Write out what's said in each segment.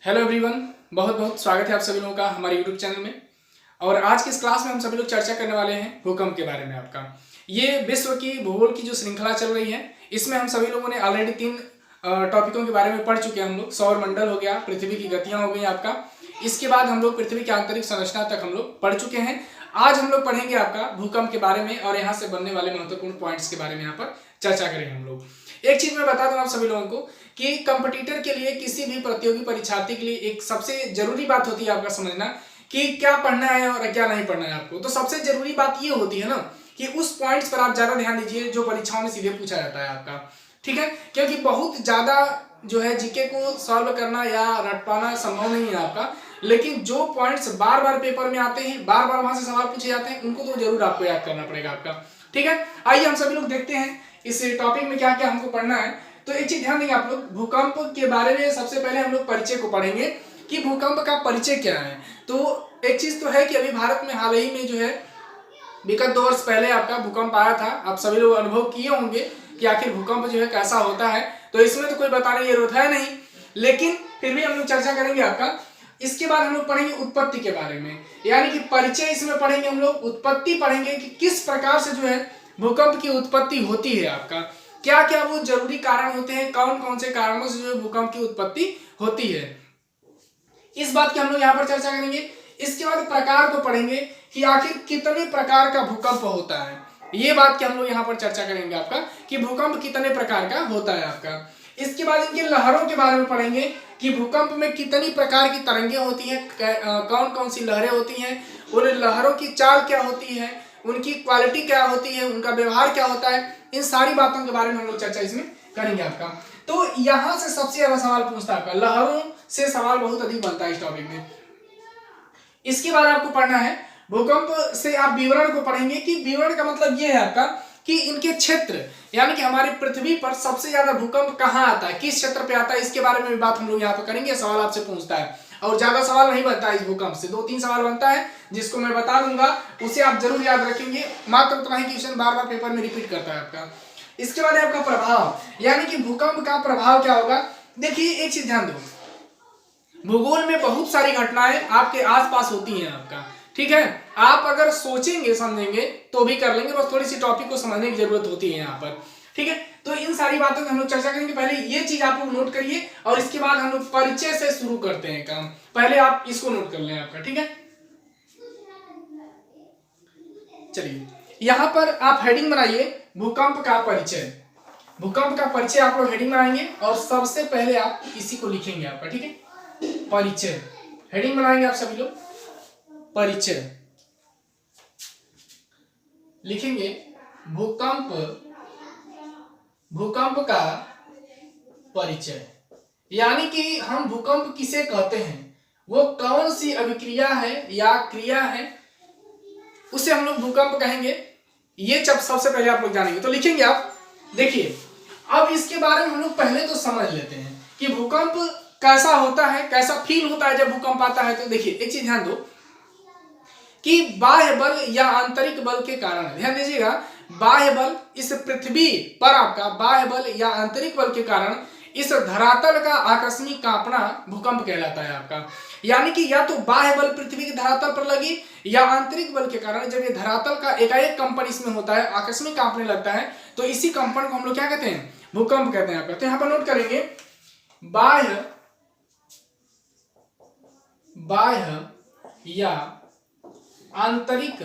Hello everyone, बहुत बहुत स्वागत है आप सभी लोगों का हमारे यूट्यूब चैनल में। और आज की इस क्लास में हम सभी लोग चर्चा करने वाले हैं भूकंप के बारे में। आपका ये विश्व की भूगोल की जो श्रृंखला चल रही है, इसमें हम सभी लोगों ने ऑलरेडी 3 टॉपिकों के बारे में पढ़ चुके हैं। हम लोग सौर मंडल हो गया, पृथ्वी की गतियां हो गई आपका, इसके बाद हम लोग पृथ्वी की आंतरिक संरचना तक हम लोग पढ़ चुके हैं। आज हम लोग पढ़ेंगे आपका भूकंप के बारे में और यहाँ से बनने वाले महत्वपूर्ण पॉइंट्स के बारे में यहाँ पर चर्चा करेंगे हम लोग। एक चीज मैं बता दूं आप सभी लोगों को कि कंपटीटर के लिए, किसी भी प्रतियोगी परीक्षार्थी के लिए एक सबसे जरूरी बात होती है आपका समझना कि क्या पढ़ना है और क्या नहीं पढ़ना है आपको। तो सबसे जरूरी बात ये होती है ना कि उस पॉइंट्स पर आप ज्यादा ध्यान दीजिए जो परीक्षाओं में सीधे पूछा जाता है आपका, ठीक है। क्योंकि बहुत ज्यादा जो है जीके को सॉल्व करना या रट पाना संभव नहीं है आपका, लेकिन जो पॉइंट्स बार बार पेपर में आते हैं, बार बार वहां से सवाल पूछे जाते हैं, उनको तो जरूर आपको याद करना पड़ेगा आपका, ठीक है। आइए हम सभी लोग देखते हैं इस टॉपिक में क्या क्या हमको पढ़ना है। तो एक चीज ध्यान देंगे आप लोग, भूकंप के बारे में सबसे पहले हम लोग परिचय को पढ़ेंगे कि भूकंप का परिचय क्या है। तो एक चीज तो है कि अभी भारत में हाल ही में जो है विगत 2 वर्ष पहले आपका भूकंप आया था। आप सभी लोग अनुभव किए होंगे कि आखिर भूकंप जो है कैसा होता है। तो इसमें तो कोई बताने की जरूरत है नहीं, लेकिन फिर भी हम लोग चर्चा करेंगे आपका। इसके बाद हम लोग पढ़ेंगे उत्पत्ति के बारे में, यानी कि परिचय इसमें पढ़ेंगे हम लोग, उत्पत्ति पढ़ेंगे कि किस प्रकार से जो है भूकंप की उत्पत्ति होती है आपका, क्या क्या वो जरूरी कारण होते हैं, कौन कौन से कारणों से जो है भूकंप की उत्पत्ति होती है, इस बात की हम लोग यहाँ पर चर्चा करेंगे। इसके बाद प्रकार को पढ़ेंगे कि आखिर कितने प्रकार का भूकंप होता है, ये बात की हम लोग यहाँ पर चर्चा करेंगे आपका कि भूकंप कितने प्रकार का होता है आपका। इसके बाद इनके लहरों के बारे में पढ़ेंगे कि भूकंप में कितनी प्रकार की तरंगे होती हैं, कौन कौन सी लहरें होती हैं, उन लहरों की चाल क्या होती है, उनकी क्वालिटी क्या होती है, उनका व्यवहार क्या होता है, इन सारी बातों के बारे में हम लोग चर्चा इसमें करेंगे आपका। तो यहां से सबसे ज्यादा सवाल पूछता है आपका, लहरों से सवाल बहुत अधिक बनता है इस टॉपिक में। इसके बाद आपको पढ़ना है भूकंप से आप विवरण को पढ़ेंगे कि विवरण का मतलब ये है आपका कि इनके क्षेत्र, यानी कि हमारी पृथ्वी पर सबसे ज्यादा भूकंप कहाँ आता है, किस क्षेत्र पे आता है, इसके बारे में भी बात हम लोग यहाँ पर करेंगे। सवाल आपसे पूछता है और ज्यादा सवाल नहीं बनता है इस भूकंप से, 2-3 सवाल बनता है जिसको मैं बता दूंगा, उसे आप जरूर याद रखेंगे। मात्र उतना ही क्वेश्चन बार बार पेपर में रिपीट करता है आपका। इसके बाद आपका प्रभाव, यानी कि भूकंप का प्रभाव क्या होगा। देखिए एक चीज ध्यान दो, भूगोल में बहुत सारी घटनाएं आपके आसपास होती हैं आपका, ठीक है। आप अगर सोचेंगे समझेंगे तो भी कर लेंगे, बस थोड़ी सी टॉपिक को समझने की जरूरत होती है यहाँ पर, ठीक है। तो इन सारी बातों की हम लोग चर्चा करेंगे। पहले ये चीज आप लोग नोट करिए और इसके बाद हम लोग परिचय से शुरू करते हैं काम। पहले आप इसको नोट कर लें आपका, ठीक है। चलिए यहाँ पर आप हेडिंग बनाइए भूकंप का परिचय। भूकंप का परिचय आप लोग हेडिंग बनाएंगे और सबसे पहले आप इसी को लिखेंगे आपका, ठीक है। परिचय हेडिंग बनाएंगे आप सभी लोग, परिचय लिखेंगे, भूकंप, भूकंप का परिचय, यानी कि हम भूकंप किसे कहते हैं, वो कौन सी अभिक्रिया है या क्रिया है, उसे हम लोग भूकंप कहेंगे। ये जब सबसे पहले आप लोग जानेंगे तो लिखेंगे आप। देखिए अब इसके बारे में हम लोग पहले तो समझ लेते हैं कि भूकंप कैसा होता है, कैसा फील होता है जब भूकंप आता है। तो देखिए एक चीज ध्यान दो कि बाह्य बल या आंतरिक बल के कारण, ध्यान दीजिएगा, बाह्य बल इस पृथ्वी पर आपका बाह्य बल या आंतरिक बल के कारण इस धरातल का आकस्मिक कांपना भूकंप कहलाता है आपका। यानी कि या तो बाह्य बल पृथ्वी के धरातल पर लगी या आंतरिक बल के कारण जब ये धरातल का एकाएक कंपन इसमें होता है, आकस्मिक कांपने लगता है, तो इसी कंपन को हम लोग क्या कहते हैं, भूकंप कहते हैं आपका। तो यहाँ पर नोट करेंगे बाह्य, बाह्य या आंतरिक,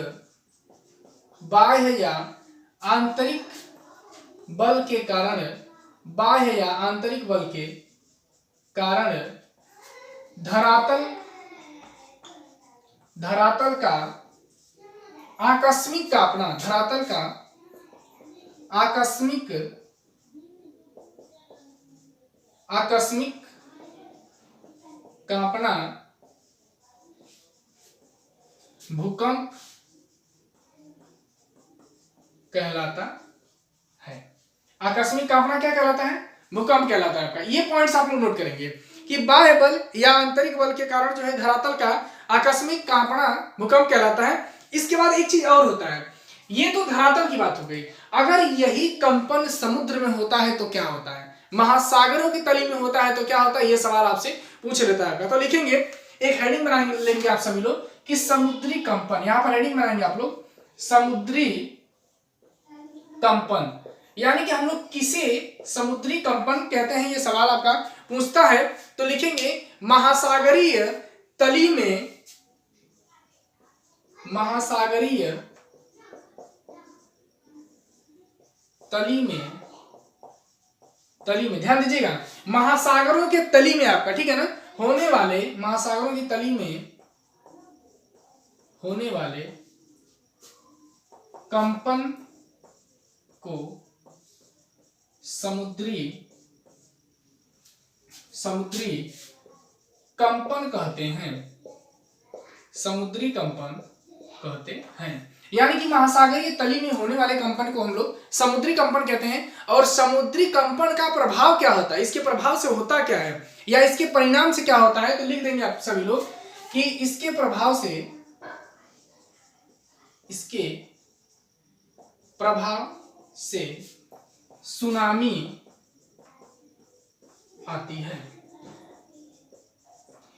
बाह्य या आंतरिक बल के कारण, बाह्य या आंतरिक बल के कारण धरातल, धरातल का आकस्मिक कांपना, धरातल का आकस्मिक, आकस्मिक कांपना भूकंप कहलाता है। आकस्मिक कांपना क्या कहलाता है, भूकंप कहलाता है आपका। ये पॉइंट्स आप लोग नोट करेंगे कि बाह्य बल या आंतरिक बल के कारण जो है धरातल का आकस्मिक कांपना भूकंप कहलाता है। इसके बाद एक चीज और होता है, ये तो धरातल की बात हो गई, अगर यही कंपन समुद्र में होता है तो क्या होता है, महासागरों की तली में होता है तो क्या होता है, ये सवाल आपसे पूछ लेता है आपका। तो लिखेंगे, एक हेडिंग बना लेंगे आप सभी लोग कि समुद्री कंपन, यहां पर हेडिंग बनाएंगे आप लोग समुद्री कंपन, यानी कि हम लोग किसे समुद्री कंपन कहते हैं, ये सवाल आपका पूछता है। तो लिखेंगे महासागरीय तली में, महासागरीय तली में, तली में ध्यान दीजिएगा, महासागरों के तली में आपका, ठीक है ना, होने वाले, महासागरों की तली में होने वाले कंपन को समुद्री कंपन कहते हैं, समुद्री कंपन कहते हैं। यानी कि महासागरीय तली में होने वाले कंपन को हम लोग समुद्री कंपन कहते हैं। और समुद्री कंपन का प्रभाव क्या होता है, इसके प्रभाव से होता क्या है या इसके परिणाम से क्या होता है, तो लिख देंगे आप सभी लोग कि इसके प्रभाव से सुनामी आती है।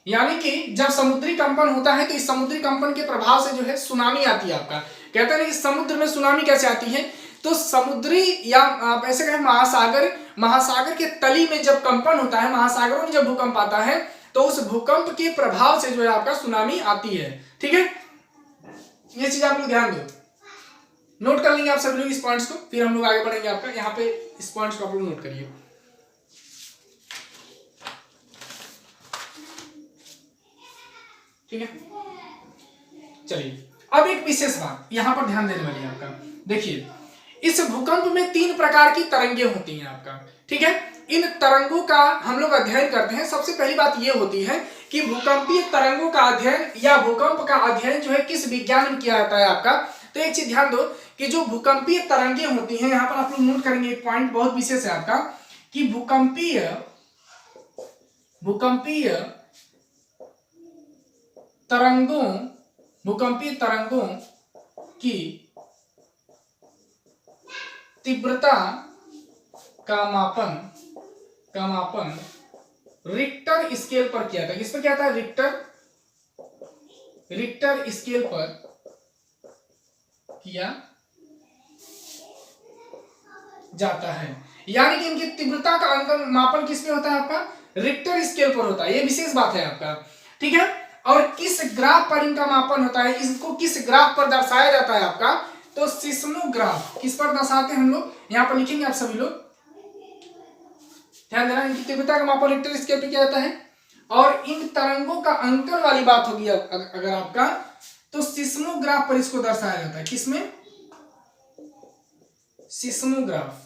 यानी कि जब समुद्री कंपन होता है तो इस समुद्री कंपन के प्रभाव से जो है सुनामी आती है आपका। कहते हैं कि समुद्र में सुनामी कैसे आती है, तो समुद्री या आप ऐसे कहें महासागर के तली में जब कंपन होता है, महासागरों में जब भूकंप आता है तो उस भूकंप के प्रभाव से जो है आपका सुनामी आती है। ठीक है, ये चीज आप लोग ध्यान दो, नोट कर लेंगे आप सभी लोग इस पॉइंट्स को, फिर हम लोग आगे बढ़ेंगे आपका। यहाँ पे इस पॉइंट्स को आप लोग नोट करिए। ठीक है, चलिए अब एक विशेष बात यहां पर ध्यान देने वाली है आपका। देखिए, इस भूकंप में 3 प्रकार की तरंगे होती हैं आपका। ठीक है, इन तरंगों का हम लोग अध्ययन करते हैं। सबसे पहली बात यह होती है कि भूकंपीय तरंगों का अध्ययन या भूकंप का अध्ययन जो है किस विज्ञान में किया जाता है आपका। तो एक चीज ध्यान दो कि जो भूकंपीय तरंगे होती हैं, यहां पर आप लोग नोट करेंगे, एक पॉइंट बहुत विशेष है आपका कि भूकंपीय तरंगों की तीव्रता का मापन रिक्टर स्केल पर किया था। किस पर किया था, रिक्टर स्केल पर किया जाता है। यानी कि इनकी तीव्रता का अंकन मापन किस पे होता है आपका, रिक्टर स्केल पर होता है। ये विशेष बात है आपका। ठीक है, और किस ग्राफ पर इनका मापन होता है, इसको किस ग्राफ पर दर्शाया जाता है आपका, तो सिस्मोग्राफ। किस पर दर्शाते हैं हम लोग, यहां पर लिखेंगे आप सभी लोग, ध्यान देना, इनकी तीव्रता का मापन रिक्टर स्केल पर किया जाता है। और इन तरंगों का अंकन वाली बात होगी अगर आपका, तो सिस्मोग्राफ पर इसको दर्शाया जाता है। किसमें, सिस्मोग्राफ।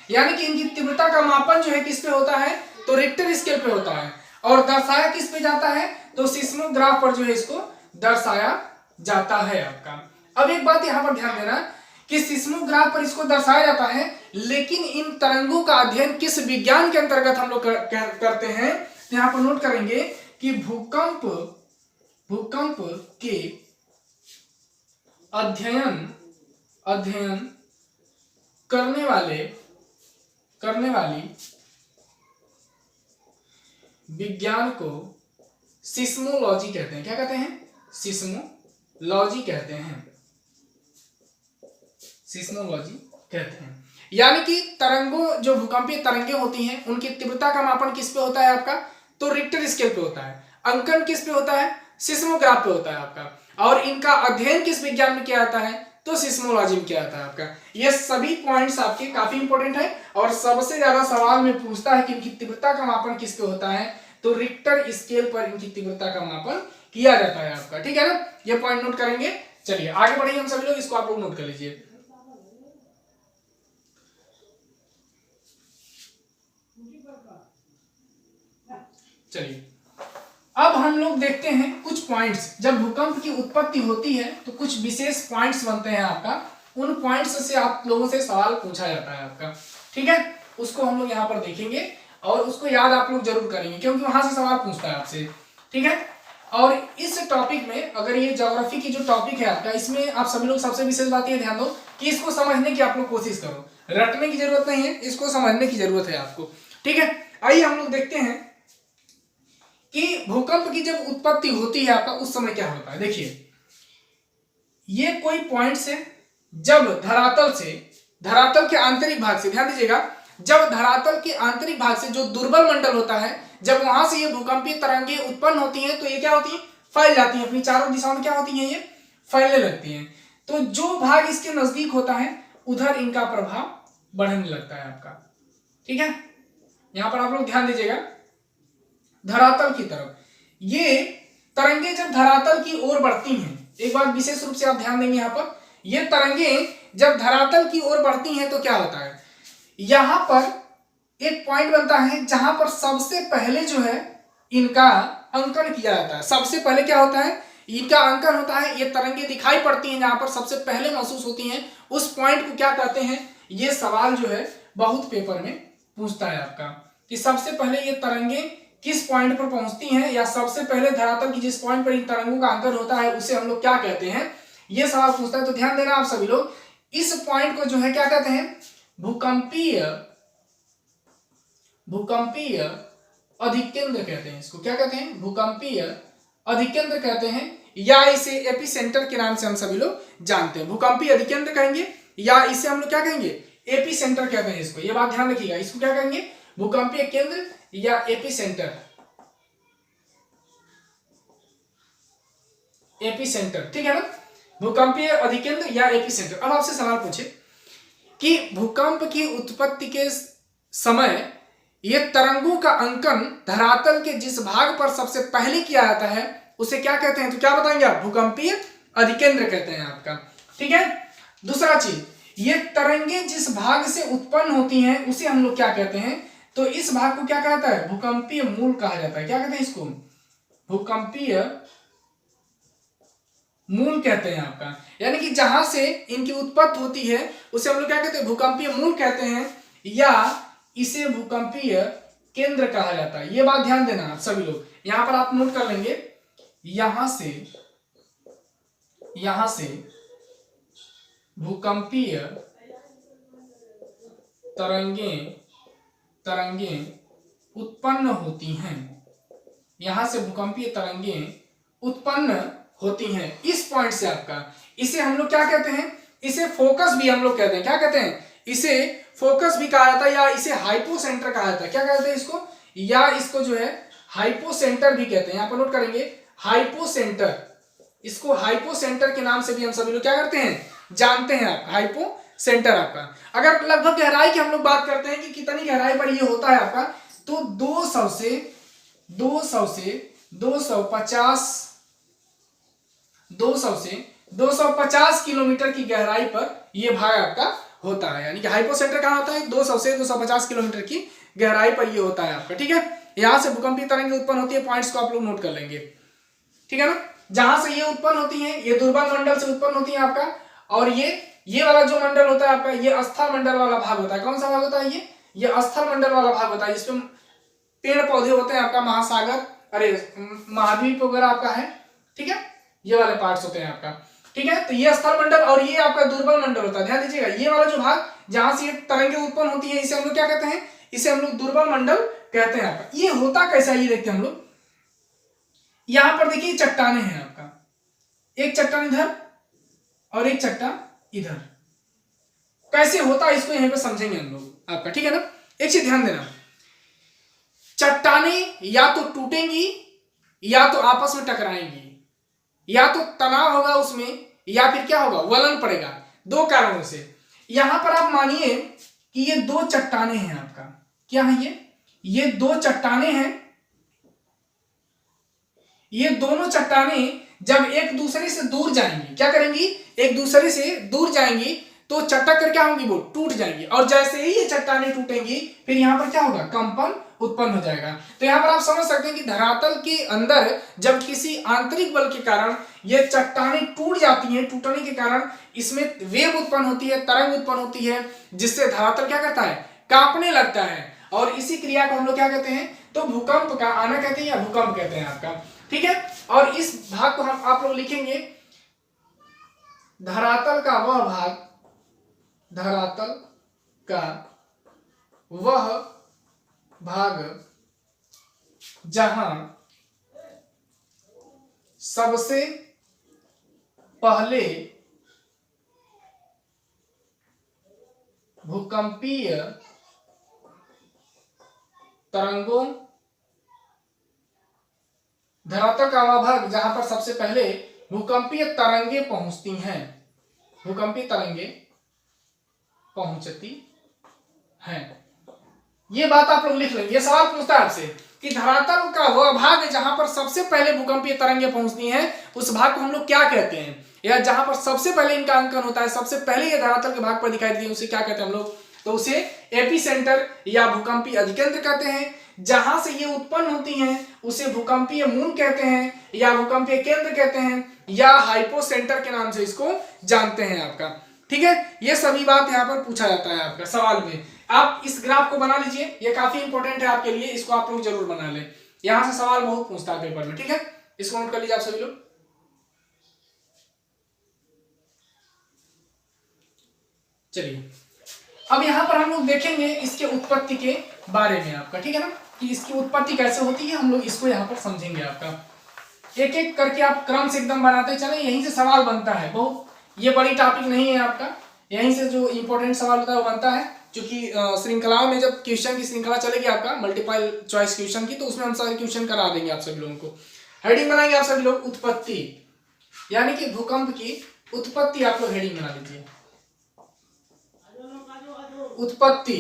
यानी कि इनकी तीव्रता का मापन जो है किस पे होता है, तो रिक्टर स्केल पे होता है। और दर्शाया किस पे जाता है, तो सिस्मोग्राफ पर जो है इसको दर्शाया जाता है आपका। अब एक बात यहां पर ध्यान देना कि सिस्मोग्राफ पर इसको दर्शाया जाता है, लेकिन इन तरंगों का अध्ययन किस विज्ञान के अंतर्गत हम लोग करते हैं, तो यहां पर नोट करेंगे कि भूकंप के अध्ययन करने वाली विज्ञान को सिस्मोलॉजी कहते हैं। क्या कहते हैं, सिस्मोलॉजी कहते हैं। यानी कि तरंगों, जो भूकंपीय तरंगे होती हैं, उनकी तीव्रता का मापन किस पे होता है आपका, तो रिक्टर स्केल पे होता है। अंकन किस पे होता है, सिस्मोग्राफ पे होता है आपका। और इनका अध्ययन किस विज्ञान में किया जाता है, तो सिस्मोलॉजी में किया जाता है आपका। ये सभी पॉइंट्स आपके काफी इंपॉर्टेंट है और सबसे ज्यादा सवाल में पूछता है कि इनकी तीव्रता का मापन किस पे होता है, तो रिक्टर स्केल पर इनकी तीव्रता का मापन किया जाता है आपका। ठीक है ना, ये पॉइंट नोट करेंगे। चलिए आगे बढ़ेंगे हम सभी लोग, इसको आप लोग नोट कर लीजिए। चलिए अब हम लोग देखते हैं कुछ पॉइंट्स। जब भूकंप की उत्पत्ति होती है तो कुछ विशेष पॉइंट्स बनते हैं आपका, उन पॉइंट्स से आप लोगों से सवाल पूछा जाता है आपका। ठीक है, उसको हम लोग यहाँ पर देखेंगे और उसको याद आप लोग जरूर करेंगे, क्योंकि वहां से सवाल पूछता है आपसे। ठीक है, और इस टॉपिक में, अगर ये ज्योग्राफी की जो टॉपिक है आपका, इसमें आप सभी लोग सबसे विशेष बात ये ध्यान दो कि इसको समझने की आप लोग कोशिश करो, रटने की जरूरत नहीं है, इसको समझने की जरूरत है आपको। ठीक है, आइए हम लोग देखते हैं कि भूकंप की जब उत्पत्ति होती है आपका उस समय क्या होता है। देखिए, ये कोई पॉइंट से जब धरातल के आंतरिक भाग से, ध्यान दीजिएगा, जब धरातल के आंतरिक भाग से जो दुर्बल मंडल होता है, जब वहां से ये भूकंपीय तरंगें उत्पन्न होती हैं तो ये क्या होती है, फैल जाती हैं, अपनी चारों दिशाओं में क्या होती हैं, ये फैलने लगती हैं। तो जो भाग इसके नजदीक होता है उधर इनका प्रभाव बढ़ने लगता है आपका। ठीक है, यहां पर आप लोग ध्यान दीजिएगा, धरातल की तरफ ये तरंगे जब धरातल की ओर बढ़ती हैं, एक बात विशेष रूप से आप ध्यान देंगे, यहां पर ये तरंगे जब धरातल की ओर बढ़ती हैं तो क्या होता है, यहां पर एक पॉइंट बनता है जहां पर सबसे पहले जो है इनका अंकन किया जाता है। सबसे पहले क्या होता है, इनका अंकन होता है, ये तरंगे दिखाई पड़ती हैं जहां पर सबसे पहले महसूस होती हैं, उस पॉइंट को क्या कहते हैं। ये सवाल जो है बहुत पेपर में पूछता है आपका कि सबसे पहले ये तरंगे किस पॉइंट पर पहुंचती हैं, या सबसे पहले धरातल की जिस पॉइंट पर इन तरंगों का अंकन होता है उसे हम लोग क्या कहते हैं, ये सवाल पूछता है। तो ध्यान देना आप सभी लोग, इस पॉइंट को जो है क्या कहते हैं, भूकंपीय अधिकेंद्र कहते हैं। इसको क्या कहते हैं, भूकंपीय अधिकेंद्र कहते हैं, या इसे एपिसेंटर के नाम से हम सभी लोग जानते हैं। भूकंपीय अधिकेंद्र कहेंगे या इसे हम लोग क्या कहेंगे, एपिसेंटर कहते हैं इसको। ये बात ध्यान रखिएगा, इसको क्या कहेंगे, भूकंपीय केंद्र या एपिसेंटर। ठीक है ना, भूकंपीय अधिकेंद्र या एपिसेंटर। अब आपसे सवाल पूछे कि भूकंप की उत्पत्ति के समय ये तरंगों का अंकन धरातल के जिस भाग पर सबसे पहले किया जाता है उसे क्या कहते हैं, तो क्या बताएंगे आप, भूकंपीय अधिकेंद्र कहते हैं आपका। ठीक है, दूसरा चीज, ये तरंगे जिस भाग से उत्पन्न होती हैं उसे हम लोग क्या कहते हैं, तो इस भाग को क्या कहता है, भूकंपीय मूल कहा जाता है। क्या कहते हैं इसको, भूकंपीय मूल कहते हैं आपका। यानी कि जहां से इनकी उत्पत्ति होती है उसे हम लोग क्या कहते हैं, भूकंपीय मूल कहते हैं, या इसे भूकंपीय केंद्र कहा जाता है। ये बात ध्यान देना आप सभी लोग, यहां पर आप नोट कर लेंगे, यहां से भूकंपीय तरंगें उत्पन्न होती हैं, यहां से भूकंपीय तरंगें उत्पन्न होती हैं इस पॉइंट से आपका। इसे हम लोग क्या कहते हैं, इसे फोकस भी हम लोग कहते हैं। क्या कहते हैं, इसे फोकस भी कहा जाता है, या इसे हाइपोसेंटर कहा जाता है। क्या कहते हैं इसको, या इसको जो है हाइपोसेंटर भी कहते हैं। यहां पर नोट करेंगे, हाइपोसेंटर, इसको हाइपोसेंटर के नाम से भी हम सभी लोग क्या करते हैं, जानते हैं आप, हाइपोसेंटर आपका। अगर लगभग गहराई की हम लोग बात करते हैं कि कितनी गहराई पर ये होता है आपका, तो 200 से 250 किलोमीटर की गहराई पर यह भाग आपका होता है। यानी कि हाइपोसेंटर कहां होता है, 200 से 250 किलोमीटर की गहराई पर यह होता है आपका। ठीक है, यहां से भूकंपीय तरंगें उत्पन्न होती है, पॉइंट्स को आप लोग नोट कर लेंगे। ठीक है ना, जहां से ये उत्पन्न होती है, ये दुर्बल मंडल से उत्पन्न होती है आपका, और ये वाला जो मंडल होता है आपका, ये स्थल मंडल वाला भाग होता है। कौन सा भाग होता है, ये स्थल मंडल वाला भाग होता है, जिसमें पेड़ पौधे होते हैं आपका, महासागर, अरे महाद्वीप वगैरह आपका है। ठीक है, ये वाले पार्ट्स होते हैं आपका। ठीक है, तो ये स्थल मंडल और ये आपका दुर्बल मंडल होता है। ध्यान दीजिएगा, ये वाला जो भाग जहां से ये तरंगें उत्पन्न होती है, इसे हम लोग क्या कहते हैं, इसे हम लोग दुर्बल मंडल कहते हैं आपका। ये होता कैसा है, ये देखते हैं हम लोग। यहां पर देखिए चट्टाने हैं आपका, एक चट्टान इधर और एक चट्टान इधर। कैसे होता है इसको यहां पे समझेंगे हम लोग आपका। ठीक है ना, एक चीज ध्यान देना, चट्टाने या तो टूटेंगी या तो आपस में टकराएंगी, या तो तनाव होगा उसमें, या फिर क्या होगा, वलन पड़ेगा। दो कारणों से। यहां पर आप मानिए कि ये दो चट्टाने हैं आपका। क्या है ये दो चट्टाने हैं। ये दोनों चट्टाने जब एक दूसरे से दूर जाएंगी, क्या करेंगी, एक दूसरे से दूर जाएंगी तो चटक कर क्या होंगी, वो टूट जाएंगी। और जैसे ही ये चट्टाने टूटेंगी फिर यहां पर क्या होगा, कंपन उत्पन्न हो जाएगा। तो यहां पर आप समझ सकते हैं कि धरातल के अंदर जब किसी आंतरिक बल के कारण ये चट्टाने टूट जाती हैं, टूटने के कारण इसमें वेव उत्पन्न होती है, तरंग उत्पन्न होती है, जिससे धरातल क्या करता है, कांपने लगता है। और इसी क्रिया को हम लोग क्या कहते हैं, तो भूकंप का आना कहते हैं या भूकंप कहते हैं आपका। ठीक है, और इस भाग को हम आप लोग लिखेंगे, धरातल का वह भाग जहां सबसे पहले भूकंपीय तरंगों, धरातल का वह भाग जहां पर सबसे पहले भूकंपीय तरंगे पहुंचती हैं, भूकंपीय तरंगे पहुंचती हैं। ये बात आप लोग लिख लेंगे। ये सवाल पूछता है आपसे कि धरातल का वह भाग जहां पर सबसे पहले भूकंपीय तरंगे पहुंचती हैं, उस भाग को हम लोग क्या कहते हैं, या जहां पर सबसे पहले इनका अंकन होता है, सबसे पहले ये धरातल के भाग पर दिखाई देती है, उसे क्या कहते हैं हम लोग? तो उसे एपिसेंटर या भूकंपीय अधिकेंद्र कहते हैं। जहां से ये उत्पन्न होती हैं उसे भूकंपीय मूल कहते हैं, या भूकंपीय केंद्र कहते हैं, या हाइपोसेंटर के नाम से इसको जानते हैं आपका। ठीक है, ये सभी बात यहाँ पर पूछा जाता है आपका सवाल में। आप इस ग्राफ को बना लीजिए, ये काफी इंपॉर्टेंट है आपके लिए, इसको आप लोग जरूर बना लें। यहां से सवाल बहुत पूछता है पेपर में। ठीक है, इसको नोट कर लीजिए आप सभी लोग। चलिए, अब यहां पर हम लोग देखेंगे इसके उत्पत्ति के बारे में आपका। ठीक है ना, कि इसकी उत्पत्ति कैसे होती है, हम लोग इसको यहाँ पर समझेंगे आपका। एक एक करके आप क्रम से एकदम बनाते चले, यहीं से सवाल बनता है। बहुत ये बड़ी टॉपिक नहीं है आपका, यहीं से जो इंपॉर्टेंट सवाल होता है वो बनता है। क्योंकि श्रृंखलाओं में जब क्वेश्चन की श्रृंखला चलेगी आपका मल्टीपल चॉइस क्वेश्चन की, तो उसमें हम सारे क्वेश्चन करा देंगे आप सभी लोगों को। हेडिंग बनाएंगे आप सभी लोग उत्पत्ति, यानी कि भूकंप की उत्पत्ति आप लोग हेडिंग बना लीजिए, उत्पत्ति।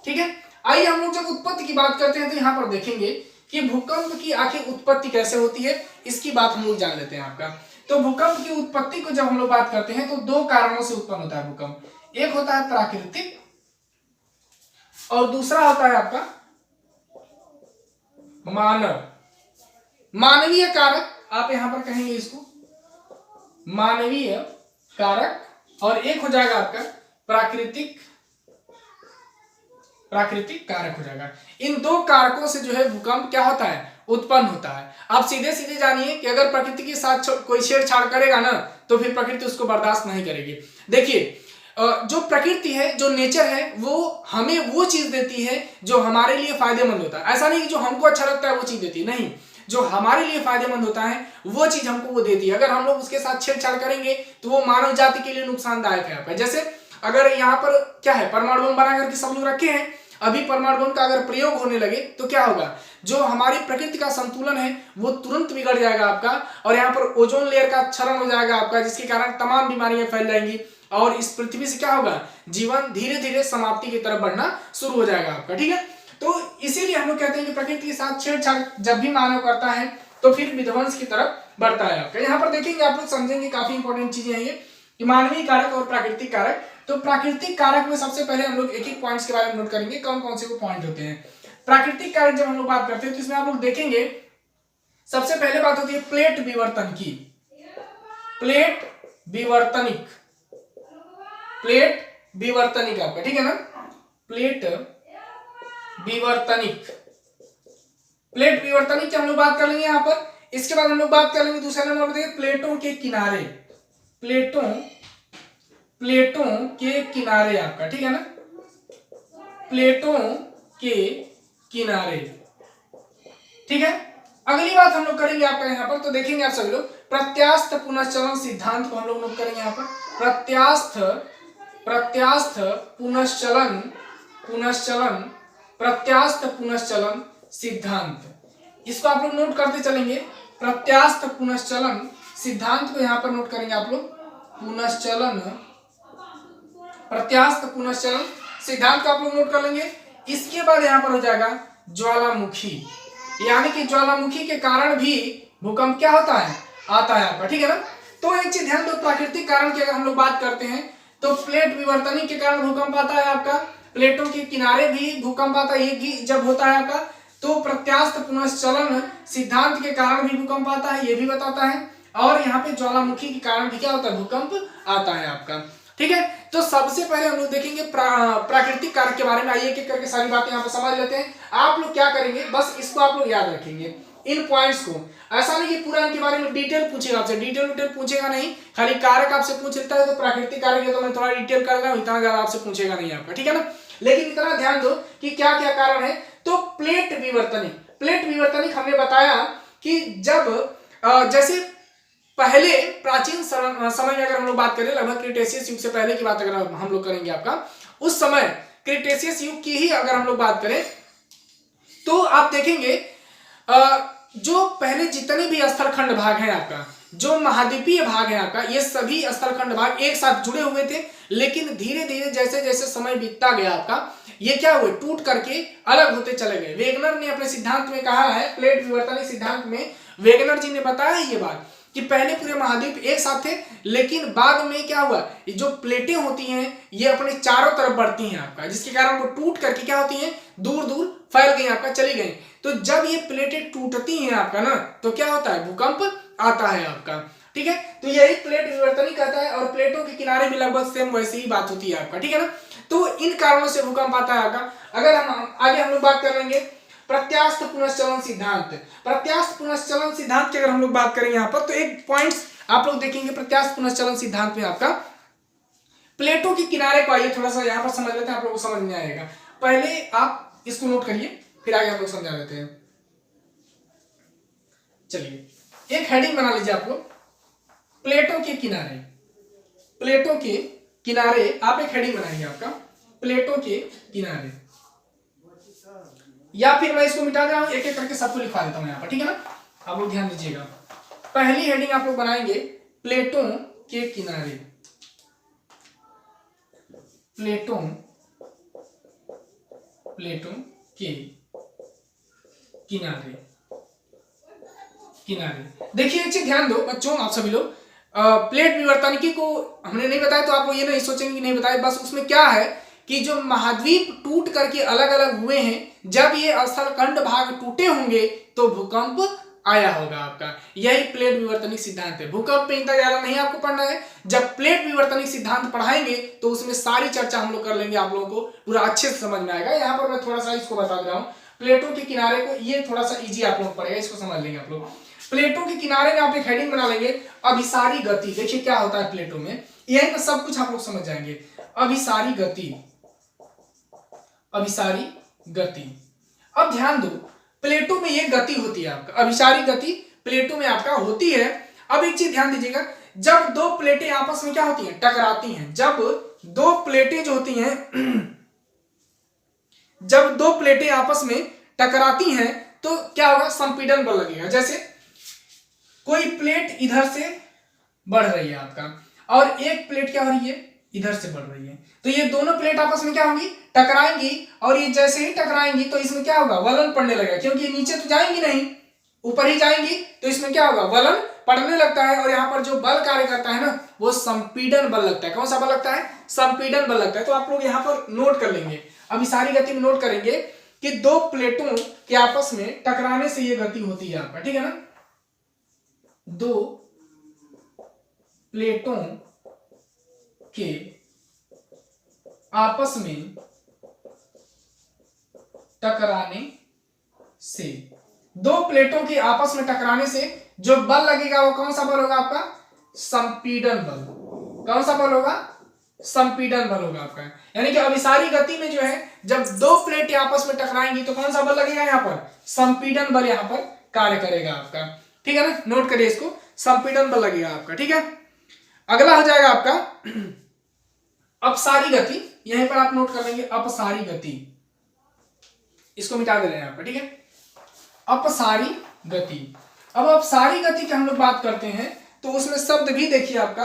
ठीक है, आइए हम लोग जब उत्पत्ति की बात करते हैं तो यहाँ पर देखेंगे कि भूकंप की आखिर उत्पत्ति कैसे होती है, इसकी बात हम लोग जान लेते हैं आपका। तो भूकंप की उत्पत्ति को जब हम लोग बात करते हैं तो दो कारणों से उत्पन्न होता है भूकंप। एक होता है प्राकृतिक और दूसरा होता है आपका मानव, मानवीय कारक। आप यहां पर कहेंगे इसको मानवीय कारक, और एक हो जाएगा आपका प्राकृतिक कारक हो जाएगा। इन दो कारकों से जो है भूकंप क्या होता है, उत्पन्न होता है। आप सीधे सीधे जानिए कि अगर प्रकृति के साथ कोई छेड़छाड़ करेगा ना, तो फिर प्रकृति उसको बर्दाश्त नहीं करेगी। देखिए, जो प्रकृति है, जो नेचर है, वो हमें वो चीज देती है जो हमारे लिए फायदेमंद होता है। ऐसा नहीं कि जो हमको अच्छा लगता है वो चीज देती है, नहीं, जो हमारे लिए फायदेमंद होता है वो चीज हमको वो देती है। अगर हम लोग उसके साथ छेड़छाड़ करेंगे तो वो मानव जाति के लिए नुकसानदायक है आपका। जैसे अगर यहाँ पर क्या है, परमाणु बम बना करके सब लोग रखे हैं, अभी परमाणु बम का अगर प्रयोग होने लगे तो क्या होगा, जो हमारी प्रकृति का संतुलन है वो तुरंत बिगड़ जाएगा आपका, और यहाँ पर ओजोन लेयर का क्षरण हो जाएगा आपका, जिसके कारण तमाम बीमारियां फैल जाएंगी, और इस पृथ्वी से क्या होगा, जीवन धीरे धीरे समाप्ति की तरफ बढ़ना शुरू हो जाएगा आपका। ठीक है, तो इसीलिए हम लोग कहते हैं कि प्रकृति के साथ छेड़छाड़ जब भी मानव करता है तो फिर विध्वंस की तरफ बढ़ता है आपका। यहाँ पर देखेंगे आप लोग, समझेंगे, काफी इंपॉर्टेंट चीजें हैं ये, मानवीय कारक और प्राकृतिक कारक। तो प्राकृतिक कारक में सबसे पहले हम लोग एक एक पॉइंट्स के बारे में नोट करेंगे, कौन कौन से वो पॉइंट होते हैं। प्राकृतिक कारक जब हम लोग बात करते हैं तो इसमें आप लोग देखेंगे सबसे पहले बात होती है प्लेट विवर्तन की, प्लेट विवर्तनिक, प्लेट विवर्तनिक आपका। ठीक है ना, प्लेट विवर्तनिक, प्लेट विवर्तनिक की हम लोग बात कर लेंगे यहाँ पर। इसके बाद हम लोग बात कर लेंगे दूसरे नंबर पर प्लेटों के किनारे, प्लेटों के किनारे आपका। ठीक है ना, प्लेटों के किनारे। ठीक है, अगली बात हम लोग करेंगे आपका यहाँ पर, तो देखेंगे आप सभी लोग प्रत्यास्थ पुनश्चलन सिद्धांत को हम लोग नोट करेंगे यहाँ पर। प्रत्यास्थ पुनश्चलन प्रत्यास्थ पुनश्चलन सिद्धांत, इसको आप लोग नोट करते चलेंगे। प्रत्यास्थ पुनश्चलन सिद्धांत को यहाँ पर नोट करेंगे आप लोग, प्रत्यास्थ पुनश्चलन सिद्धांत को आप लोग नोट कर लेंगे। इसके बाद यहाँ पर हो जाएगा ज्वालामुखी, यानी कि ज्वालामुखी के कारण भी भूकंप क्या होता है, आता है आपका। ठीक है ना, तो एक चीज ध्यान दो, प्राकृतिक कारण की अगर हम लोग बात करते हैं तो प्लेट विवर्तनिक के कारण भूकंप आता है आपका, प्लेटों के किनारे भी भूकंप आता है, ये जब होता है आपका। तो प्रत्यास्थ पुनश्चलन सिद्धांत के कारण भी भूकंप आता है, ये भी बताता है, और यहाँ पे ज्वालामुखी के कारण भी क्या होता है, भूकंप आता है आपका। ठीक है, तो सबसे पहले हम लोग देखेंगे प्राकृतिक कारक के बारे में। आइए एक एक करके सारी बातें यहाँ पर समझ लेते हैं। आप लोग क्या करेंगे, बस इसको आप लोग याद रखेंगे, इन पॉइंट्स को। ऐसा नहीं कि पूरा इनके बारे में डिटेल पूछेगा आपसे, डिटेल पूछेगा नहीं, खाली कारक आपसे पूछ लेता है तो प्राकृतिक कारक है तो मैं थोड़ा डिटेल कर रहा हूँ, इतना ज्यादा आपसे पूछेगा नहीं आपका। ठीक है ना, लेकिन इतना ध्यान दो कि क्या क्या कारण है। तो प्लेट विवर्तनिक हमने बताया कि जब जैसे पहले प्राचीन समय में अगर हम लोग बात करें, लगभग क्रिटेशियस युग से पहले की बात अगर हम लोग करेंगे आपका, उस समय क्रिटेशियस युग की ही अगर हम लोग बात करें तो आप देखेंगे जो पहले जितने भी स्थलखंड भाग हैं आपका, जो महाद्वीपीय भाग है आपका, ये सभी स्थलखंड भाग एक साथ जुड़े हुए थे। लेकिन धीरे धीरे जैसे जैसे समय बीतता गया आपका, ये क्या हुए, टूट करके अलग होते चले गए। वेगनर ने अपने सिद्धांत में कहा है, प्लेट विवर्तनिक सिद्धांत में वेगनर जी ने बताया ये बात कि पहले पूरे महाद्वीप एक साथ थे, लेकिन बाद में क्या हुआ, ये जो प्लेटें होती हैं ये अपने चारों तरफ बढ़ती हैं आपका, जिसके कारण वो टूट करके क्या होती हैं, दूर दूर फैल गई आपका, चली गई। तो जब ये प्लेटें टूटती हैं आपका ना, तो क्या होता है, भूकंप आता है आपका। ठीक है, तो यही प्लेट विवर्तनिक कहता है। और प्लेटों के किनारे भी लगभग सेम वैसी ही बात होती है आपका। ठीक है ना, तो इन कारणों से भूकंप आता है आपका। अगर हम आगे हम लोग बात कर लेंगे प्रत्यास्थ पुनश्चलन सिद्धांत। प्रत्यास्थ पुनश्चलन सिद्धांत की अगर हम लोग बात करें यहाँ पर, तो एक पॉइंट्स आप लोग देखेंगे प्रत्यास्थ पुनश्चलन सिद्धांत में आपका, प्लेटों के किनारे को आइए थोड़ा सा यहाँ पर समझ लेते हैं, आप लोगों को समझ में आएगा। पहले आप इसको नोट करिए, फिर आगे हम लोग समझा देते हैं। चलिए एक हेडिंग बना लीजिए आप लोग, प्लेटों के किनारे। प्लेटों के किनारे आप एक हेडिंग बनाएंगे आपका, प्लेटों के किनारे, या फिर मैं इसको मिटा दे रहा हूं, एक एक करके सबको लिखवा देता हूं यहाँ पर। ठीक है ना, आप लोग ध्यान दीजिएगा। पहली हेडिंग आप लोग बनाएंगे प्लेटों के किनारे। प्लेटों के किनारे। देखिए एक चीज ध्यान दो बच्चों, आप सभी लोग, प्लेट विवर्तनिकी को हमने नहीं बताया तो आप लोग ये नहीं सोचेंगे कि नहीं बताया, बस उसमें क्या है कि जो महाद्वीप टूट करके अलग अलग हुए हैं, जब ये स्थलखंड भाग टूटे होंगे तो भूकंप आया होगा आपका। यही प्लेट विवर्तनिक सिद्धांत है। भूकंप पे इतना ज्यादा नहीं आपको पढ़ना है, जब प्लेट विवर्तनिक सिद्धांत पढ़ाएंगे तो उसमें सारी चर्चा हम लोग कर लेंगे, आप लोगों को पूरा अच्छे से समझ में आएगा। यहाँ पर मैं थोड़ा सा इसको बता दे रहा हूँ, प्लेटों के किनारे को, ये थोड़ा सा इजी आप लोग पड़ेगा, इसको समझ लेंगे आप लोग। प्लेटों के किनारे में आप एक हेडिंग बना लेंगे, अभिसारी गति। देखिए क्या होता है प्लेटों में, यहीं पर सब कुछ आप लोग समझ जाएंगे। अभिसारी गति, अभिसारी गति। अब ध्यान दो, प्लेटों में ये गति होती है आपका, अभिसारी गति प्लेटों में आपका होती है। अब एक चीज ध्यान दीजिएगा, जब दो प्लेटें आपस में क्या होती हैं, टकराती हैं, जब दो प्लेटें जो होती हैं जब दो प्लेटें आपस में टकराती हैं तो क्या होगा, संपीड़न बल लगेगा। जैसे कोई प्लेट इधर से बढ़ रही है आपका, और एक प्लेट क्या हो रही है, इधर से बढ़ रही है, तो ये दोनों प्लेट आपस में क्या होंगी, टकराएंगी। और ये जैसे ही टकराएंगी तो इसमें क्या होगा, वलन पड़ने लगेगा, क्योंकि ये नीचे तो जाएंगी नहीं, ऊपर ही जाएंगी, तो इसमें क्या होगा, वलन पड़ने लगता है। और यहाँ पर जो बल कार्य करता है ना, वो संपीड़न बल लगता है। कौन सा बल लगता है, संपीड़न बल लगता है। तो आप लोग यहाँ पर नोट कर लेंगे, अभी सारी गति में नोट करेंगे कि दो प्लेटों के आपस में टकराने से ये गति होती है आपका। ठीक है ना, दो प्लेटों के आपस में टकराने से, दो प्लेटों के आपस में टकराने से जो बल लगेगा वो कौन सा बल होगा आपका, संपीड़न बल। कौन सा बल होगा, संपीड़न बल होगा आपका। यानी कि अभिसारी गति में जो है, जब दो प्लेटें आपस में टकराएंगी तो कौन सा बल लगेगा, यहाँ पर संपीड़न बल यहाँ पर कार्य करेगा आपका। ठीक है ना, नोट करिए इसको, संपीड़न बल लगेगा आपका। ठीक है, अगला हो जाएगा आपका अपसारी गति। यहीं पर आप नोट कर लेंगे अपसारी गति, इसको मिटा दे रहे हैं आपका। ठीक है, अपसारी गति। अब अपसारी गति की हम लोग बात करते हैं तो उसमें शब्द भी देखिए आपका,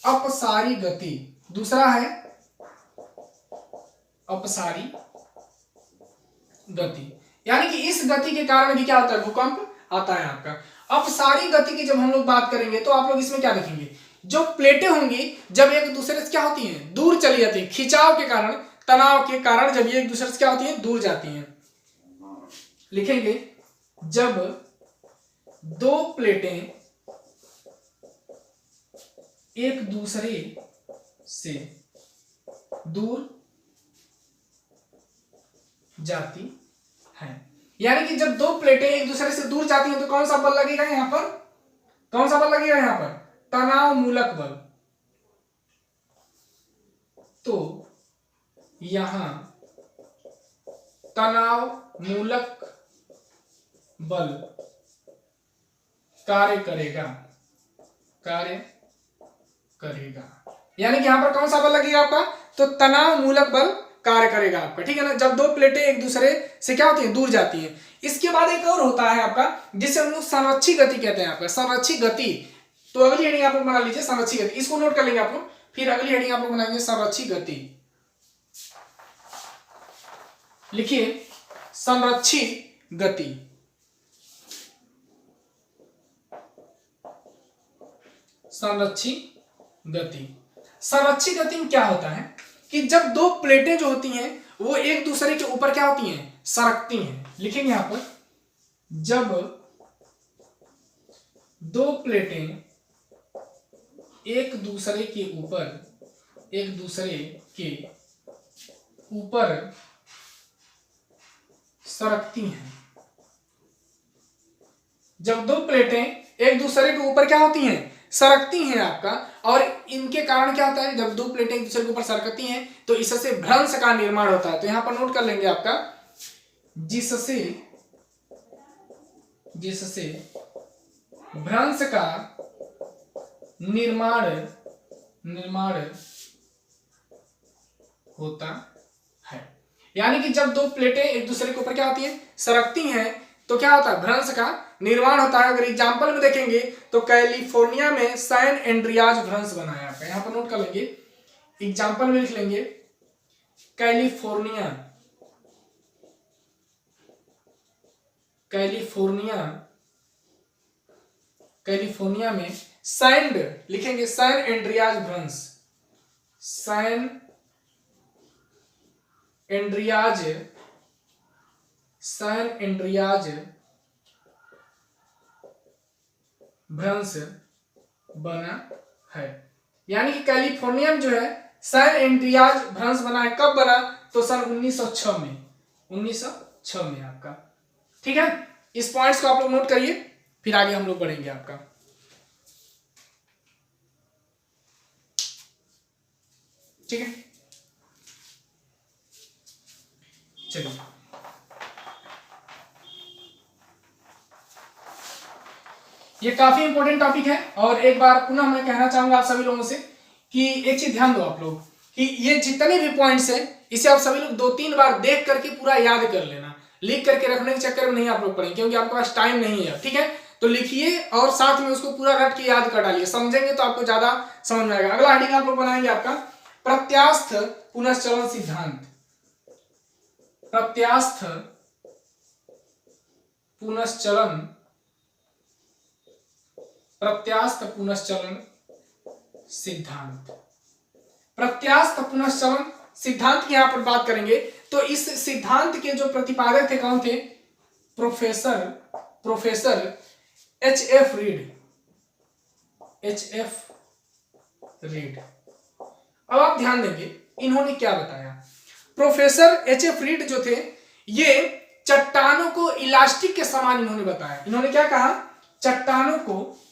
अपसारी गति, दूसरा है अपसारी गति। यानी कि इस गति के कारण भी क्या होता है, भूकंप आता है आपका। अपसारी गति की जब हम लोग बात करेंगे तो आप लोग इसमें क्या देखेंगे, जो प्लेटें होंगी जब एक दूसरे से क्या होती हैं, दूर चली जाती है, खिंचाव के कारण, तनाव के कारण, जब ये एक दूसरे से क्या होती है, दूर जाती हैं। लिखेंगे जब दो प्लेटें एक दूसरे से दूर जाती हैं। यानी कि जब दो प्लेटें एक दूसरे से दूर जाती हैं तो कौन सा बल लगेगा यहां पर, कौन सा बल लगेगा यहां पर, तनाव मूलक बल। तो यहां तनाव मूलक बल कार्य करेगा। यानी कि यहां पर कौन सा बल लगेगा आपका, तो तनाव मूलक बल कार्य करेगा आपका, ठीक है ना। जब दो प्लेटें एक दूसरे से क्या होती हैं, दूर जाती हैं। इसके बाद एक और होता है आपका जिसे हम लोग संरक्षित गति कहते हैं आपका, संरक्षित गति। तो अगली हेडिंग आप लोग बना लीजिए संरक्षित गति, इसको नोट कर लेंगे आप लोग। फिर अगली हेडिंग आप लोग बनाएंगे संरक्षित गति। लिखिए संरक्षित गति। संरक्षित गति में क्या होता है कि जब दो प्लेटें जो होती हैं वो एक दूसरे के ऊपर क्या होती हैं, सरकती हैं। लिखेंगे यहां पर, जब दो प्लेटें एक दूसरे के ऊपर सरकती हैं। जब दो प्लेटें एक दूसरे के ऊपर क्या होती हैं, सरकती हैं आपका, और इनके कारण क्या होता है, जब दो प्लेटें एक दूसरे के ऊपर सरकती हैं तो इससे भ्रंश का निर्माण होता है। तो यहां पर नोट कर लेंगे आपका, जिससे भ्रंश का निर्माण होता है। यानी कि जब दो प्लेटें एक दूसरे के ऊपर क्या होती हैं, सरकती हैं, तो क्या होता है, भ्रंश का निर्माण होता है। अगर एग्जांपल में देखेंगे तो कैलिफोर्निया में सैन एंड्रियाज भ्रंश बना है आपका, यहां पर नोट कर लेंगे, एग्जांपल में लिख लेंगे कैलिफोर्निया में सैंड, लिखेंगे सैन एंड्रियाज भ्रंश, सैन एंड्रियाज भ्रंश बना है। यानी कि कैलिफोर्निया में जो है सैन एंड्रियाज भ्रंश बना है। कब बना, तो सन 1906 में आपका, ठीक है। इस पॉइंट्स को आप लोग नोट करिए, फिर आगे हम लोग बढ़ेंगे आपका। ठीक है, चलिए ये काफी इंपॉर्टेंट टॉपिक है। और एक बार पुनः मैं कहना चाहूंगा आप सभी लोगों से कि एक चीज ध्यान दो आप लोग, कि ये जितने भी पॉइंट्स हैं इसे आप सभी लोग 2-3 बार देख करके पूरा याद कर लेना। लिख करके रखने के चक्कर में नहीं आप लोग पढ़ेंगे, क्योंकि आपके पास टाइम नहीं है, ठीक है। तो लिखिए और साथ में उसको पूरा रट के याद कर डालिए, समझेंगे तो आपको ज्यादा समझ में आएगा। अगला हेडिंग आप लोग बनाएंगे आपका प्रत्यास्थ पुनश्चलन सिद्धांत। प्रत्यास्थ पुनश्चलन सिद्धांत। प्रत्यास्थ पुनश्चलन सिद्धांत की यहां पर बात करेंगे तो इस सिद्धांत के जो प्रतिपादक थे कौन थे, प्रोफेसर एच.एफ. रीड। अब आप ध्यान देंगे इन्होंने क्या बताया। Professor HF. रीड जो थे ये चट्टानों को इलास्टिक के समान इन्होंने बताया। इन्होंने क्या कहा, चट्टानों को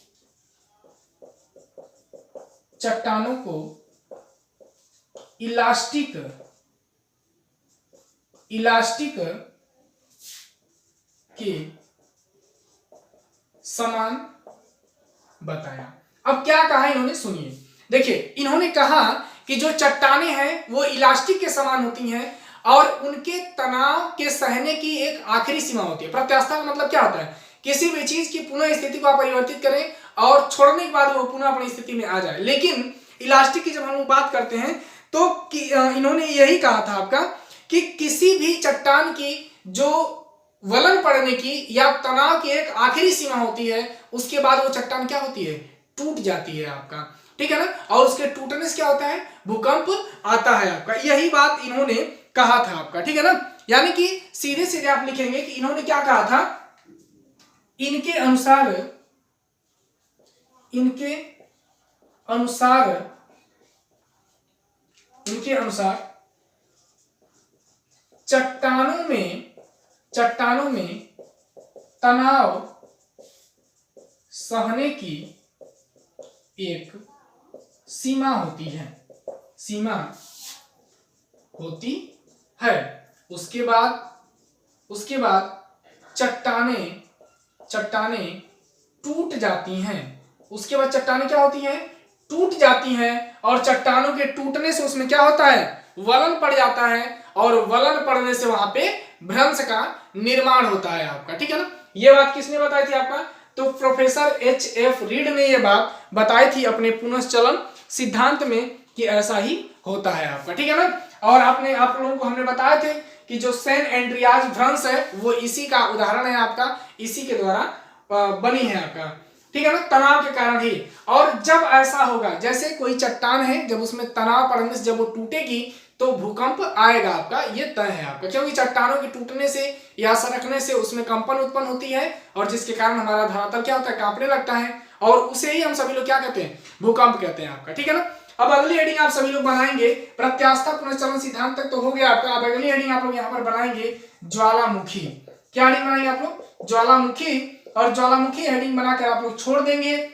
इलास्टिक के समान बताया। अब क्या कहा इन्होंने, सुनिए। देखिए इन्होंने कहा कि जो चट्टानें हैं वो इलास्टिक के समान होती हैं और उनके तनाव के सहने की एक आखिरी सीमा होती है। प्रत्यास्था का मतलब क्या होता है, किसी भी चीज की पुनः स्थिति को आप परिवर्तित करें और छोड़ने के बाद वो पुनः अपनी स्थिति में आ जाए। लेकिन इलास्टिक की जब हम लोग बात करते हैं तो इन्होंने यही कहा था आपका कि किसी भी चट्टान की जो वलन पड़ने की या तनाव की एक आखिरी सीमा होती है, उसके बाद वो चट्टान क्या होती है, टूट जाती है आपका, ठीक है ना। और उसके टूटने से क्या होता है, भूकंप आता है आपका। यही बात इन्होंने कहा था आपका, ठीक है ना। यानी कि सीधे सीधे आप लिखेंगे कि इन्होंने क्या कहा था, इनके अनुसार चट्टानों में तनाव सहने की एक सीमा होती है। उसके बाद उसके बाद चट्टाने टूट जाती हैं। उसके बाद चट्टाने क्या होती हैं, टूट जाती हैं, और चट्टानों के टूटने से उसमें क्या होता है, वलन पड़ जाता है, और वलन पड़ने से वहां पे भ्रंश का निर्माण होता है आपका। ठीक है ना। ये बात किसने बताई थी आपका, तो प्रोफेसर H.F. रीड ने ये बात बताई थी अपने पुनश्चलन सिद्धांत में कि ऐसा ही होता है आपका। ठीक है ना। और आप लोगों को हमने बताए थे कि जो सैन एंड्रियाज भ्रंश है वो इसी का उदाहरण है आपका, इसी के द्वारा बनी है आपका। ठीक है ना, तनाव के कारण ही। और जब ऐसा होगा, जैसे कोई चट्टान है, जब उसमें तनाव पड़ने से जब वो टूटेगी तो भूकंप आएगा आपका, ये तय है आपका, क्योंकि चट्टानों के टूटने से या सरकने से उसमें कंपन उत्पन्न होती है, और जिसके कारण हमारा धरातल क्या होता है, कांपने लगता है, और उसे ही हम सभी लोग क्या कहते हैं, भूकंप कहते हैं आपका। ठीक है ना। अब अगली हेडिंग आप सभी लोग बनाएंगे, प्रत्यास्था पुनश्चलन सिद्धांत तक तो हो गया आपका। अब अगली हेडिंग आप लोग यहाँ पर बनाएंगे ज्वालामुखी। क्या हेडिंग बनाएंगे आप लोग, ज्वालामुखी। और ज्वालामुखी हेडिंग बनाकर आप लोग छोड़ देंगे।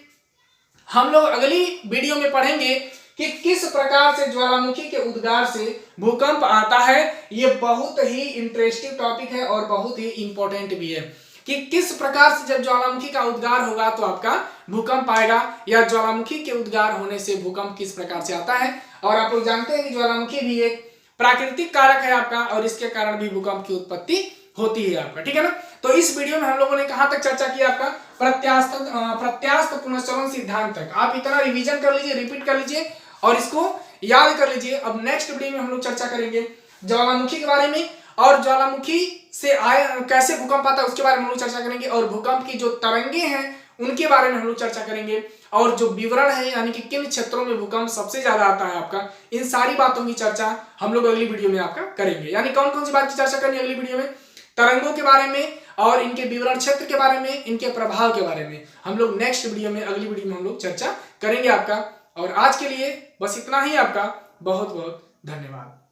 हम लोग अगली वीडियो में पढ़ेंगे कि किस प्रकार से ज्वालामुखी के उद्गार से भूकंप आता है। ये बहुत ही इंटरेस्टिंग टॉपिक है और बहुत ही इंपॉर्टेंट भी है कि किस प्रकार से जब ज्वालामुखी का उद्गार होगा तो आपका भूकंप आएगा, या ज्वालामुखी के उद्गार होने से भूकंप किस प्रकार से आता है। और आप लोग जानते हैं कि ज्वालामुखी भी एक प्राकृतिक कारक है आपका, और इसके कारण भी भूकंप की उत्पत्ति होती है आपका। ठीक है ना। तो इस वीडियो में हम लोगों ने कहां तक चर्चा की आपका, प्रत्यास्थ पुनश्चलन सिद्धांत तक। आप इतना रिवीजन कर लीजिए, रिपीट कर लीजिए और इसको याद कर लीजिए। अब नेक्स्ट वीडियो में हम लोग चर्चा करेंगे ज्वालामुखी के बारे में, और ज्वालामुखी से कैसे भूकंप आता है उसके बारे में हम लोग चर्चा करेंगे, और भूकंप की जो तरंगे हैं उनके बारे में हम लोग चर्चा करेंगे, और जो विवरण है यानी कि किन क्षेत्रों में भूकंप सबसे ज्यादा आता है आपका, इन सारी बातों की चर्चा हम लोग अगली वीडियो में आपका करेंगे। यानी कौन कौन सी बात की चर्चा करनी है अगली वीडियो में, तरंगों के बारे में, और इनके विवरण क्षेत्र के बारे में, इनके प्रभाव के बारे में हम लोग नेक्स्ट वीडियो में, अगली वीडियो में हम लोग चर्चा करेंगे आपका। और आज के लिए बस इतना ही। आपका बहुत बहुत धन्यवाद।